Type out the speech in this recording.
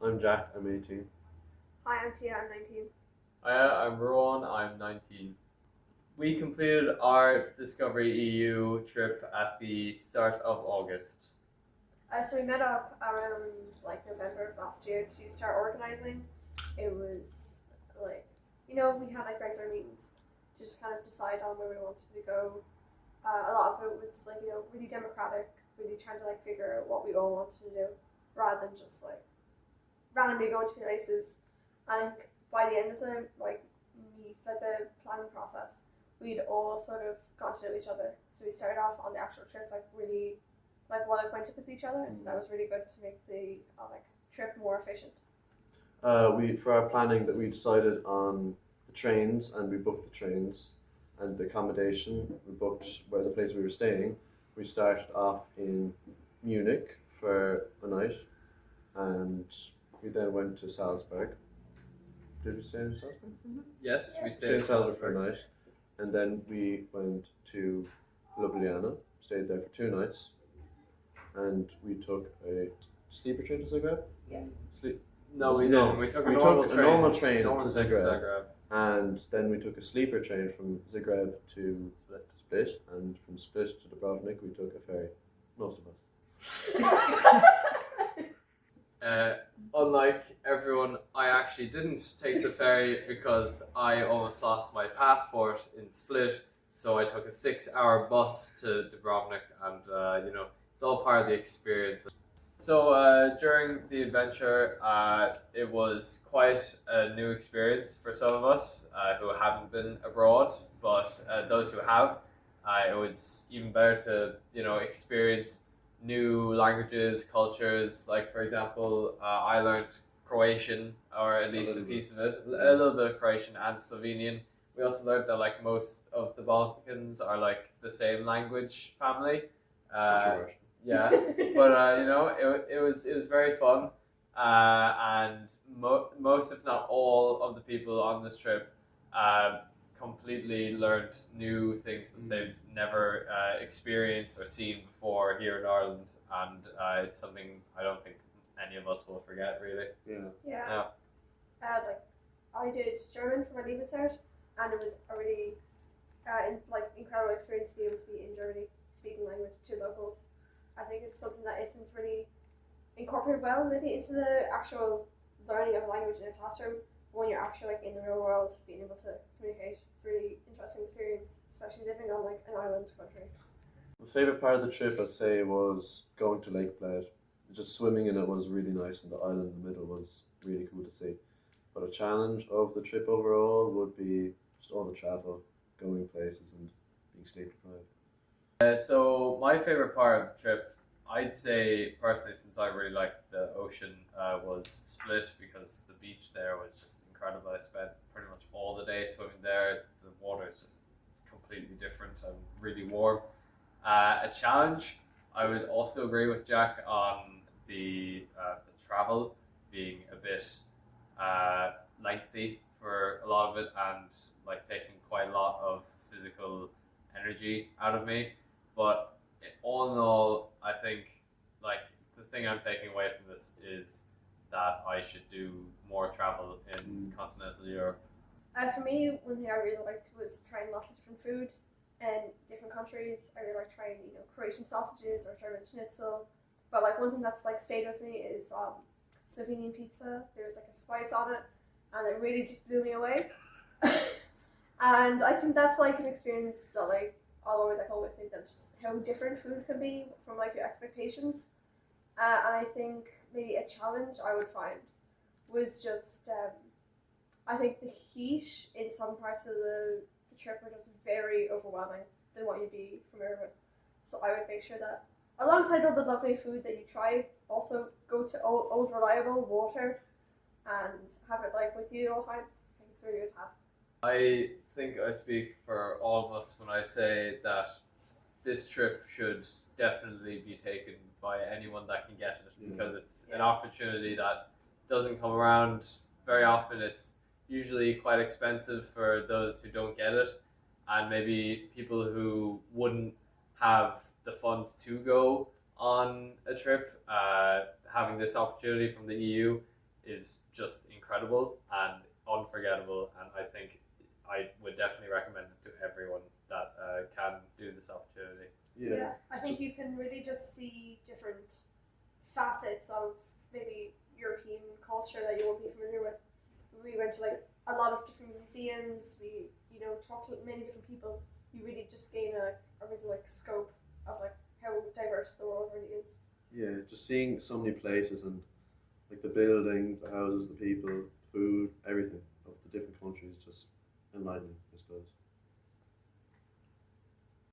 I'm Jack, I'm 18. Hi, I'm Tia, I'm 19. Hi, I'm Ruan, I'm 19. We completed our Discovery EU trip at the start of August. So we met up around like November of last year to start organizing. It was like, we had like regular meetings to just kind of decide on where we wanted to go. A lot of it was like, really democratic, really trying to like figure out what we all wanted to do rather than just like randomly going to places. And I think by the end of the the planning process, we'd all sort of got to know each other. So we started off on the actual trip like really like well acquainted with each other, and that was really good to make the trip more efficient. We for our planning that we decided on the trains and we booked the trains and the accommodation. We booked where the place we were staying. We started off in Munich for a night and we then went to Salzburg. Did we stay in Salzburg for a night? Yes, we Yes. stayed in Salzburg for Salzburg. a night. And then we went to Ljubljana, stayed there for 2 nights, and we took a sleeper train to Zagreb. Yeah. No, we No, didn't. We took a we normal took a train. normal train Normal to train Zagreb. And then we took a sleeper train from Zagreb to Split, and from Split to Dubrovnik we took a ferry. Most of us. Unlike everyone, I actually didn't take the ferry because I almost lost my passport in Split. So I took a 6-hour bus to Dubrovnik, and it's all part of the experience. So during the adventure, it was quite a new experience for some of us who haven't been abroad, but those who have, it was even better to experience new languages, cultures. Like for example, I learned Croatian, or at least a piece of it, a little bit of Croatian and Slovenian. We also learned that like most of the Balkans are like the same language family. Controversial. Yeah, but it was very fun, and most, if not all, of the people on this trip completely learned new things that they've never experienced or seen before here in Ireland, and it's something I don't think any of us will forget, really. Yeah. I did German for my Lebensart, and it was a really incredible experience to be able to be in Germany speaking language to locals. I think it's something that isn't really incorporated well maybe into the actual learning of language in a classroom. But when you're actually like in the real world, being able to communicate, it's a really interesting experience, especially living on like an island country. My favourite part of the trip, I'd say, was going to Lake Bled. Just swimming in it was really nice, and the island in the middle was really cool to see. But a challenge of the trip overall would be just all the travel, going places, and being sleep deprived. So my favorite part of the trip, I'd say personally, since I really liked the ocean, was Split, because the beach there was just incredible. I spent pretty much all the day swimming there. The water is just completely different and really warm. A challenge, I would also agree with Jack on the travel being a bit lengthy for a lot of it, and like taking quite a lot of physical energy out of me. But all in all, I think like the thing I'm taking away from this is that I should do more travel in continental Europe. For me, one thing I really liked was trying lots of different food in different countries. I really like trying, Croatian sausages or German schnitzel. But like one thing that's like stayed with me is Slovenian pizza. There's like a spice on it, and it really just blew me away. And I think that's like an experience that like I'll always like hold with me. That just how different food can be from like your expectations. And I think maybe a challenge I would find was just I think the heat in some parts of the trip were just very overwhelming than what you'd be familiar with. So I would make sure that alongside all the lovely food that you try, also go to old reliable water and have it like with you at all times. I think it's really good to have. I think I speak for all of us when I say that this trip should definitely be taken by anyone that can get it, because it's an opportunity that doesn't come around very often. It's usually quite expensive for those who don't get it, and maybe people who wouldn't have the funds to go on a trip, having this opportunity from the EU, is just incredible and unforgettable, and I think I would definitely recommend it to everyone that can do this opportunity. Yeah, I think you can really just see different facets of maybe European culture that you won't be familiar with. We went to like a lot of different museums. We, talked to many different people. You really just gain a really like scope of like how diverse the world really is. Yeah, just seeing so many places and like the buildings, the houses, the people, food, everything of the different countries, just enlightening, I suppose.